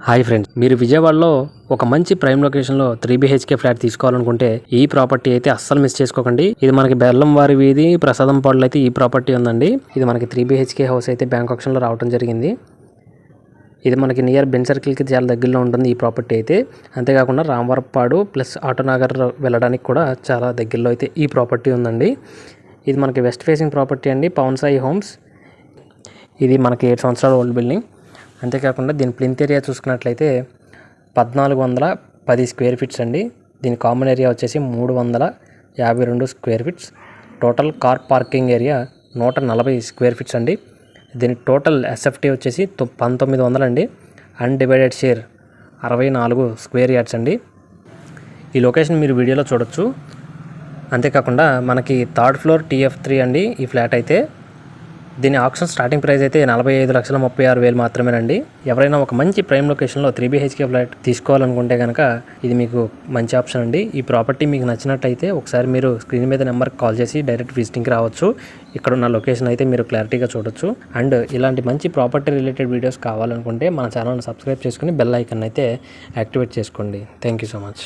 Hi friends, మీరు విజయవాడలో ఒక మంచి ప్రైమ్ లొకేషన్లో 3 BHK ఫ్లాట్ తీసుకోవాలనుకుంటే ఈ ప్రాపర్టీ అయితే అస్సలు మిస్ చేసుకోకండి. ఇది మనకి బెల్లంవారి వీధి ప్రసాదం పాడులో అయితే ఈ ప్రాపర్టీ ఉందండి. ఇది మనకి 3 BHK హౌస్ అయితే బ్యాంక్ ఆప్షన్లో రావడం జరిగింది. ఇది మనకి నియర్ బెన్ సర్కిల్కి చాలా దగ్గరలో ఉంటుంది ఈ ప్రాపర్టీ అయితే. అంతేకాకుండా రామవరపాడు ప్లస్ ఆటోనగర్ వెళ్ళడానికి కూడా చాలా దగ్గరలో అయితే ఈ ప్రాపర్టీ ఉందండి. ఇది మనకి వెస్ట్ ఫేసింగ్ ప్రాపర్టీ అండి, పవన్ సాయి హోమ్స్. ఇది మనకి 7 సంవత్సరాల ఓల్డ్ బిల్డింగ్. అంతేకాకుండా దీని ప్లింత్ ఏరియా చూసుకున్నట్లయితే 1410 స్క్వేర్ ఫీట్స్ అండి. దీని కామన్ ఏరియా వచ్చేసి 352 square feets. Total car parking area 140 square feets అండి. దీని టోటల్ ఎస్ఎఫ్టీ వచ్చేసి 1900 అండి. అన్డివైడెడ్ షేర్ 64 స్క్వేర్ యార్డ్స్ అండి. ఈ లొకేషన్ మీరు వీడియోలో చూడొచ్చు. అంతేకాకుండా మనకి 3rd ఫ్లోర్ TF3 అండి ఈ ఫ్లాట్ అయితే. దీని ఆప్షన్ స్టార్టింగ్ ప్రైస్ అయితే 45,36,000 మాత్రమేనండి. ఎవరైనా ఒక మంచి ప్రైమ్ లొకేషన్లో 3 BHK ఫ్లాట్ తీసుకోవాలనుకుంటే కనుక ఇది మీకు మంచి ఆప్షన్ అండి. ఈ ప్రాపర్టీ మీకు నచ్చినట్టయితే ఒకసారి మీరు స్క్రీన్ మీద నెంబర్కి కాల్ చేసి డైరెక్ట్ విజిటింగ్కి రావచ్చు. ఇక్కడ ఉన్న లొకేషన్ అయితే మీరు క్లారిటీగా చూడొచ్చు. అండ్ ఇలాంటి మంచి ప్రాపర్టీ రిలేటెడ్ వీడియోస్ కావాలనుకుంటే మన ఛానల్ని సబ్స్క్రైబ్ చేసుకుని బెల్ ఐకాన్ అయితే యాక్టివేట్ చేసుకోండి. Thank you so much.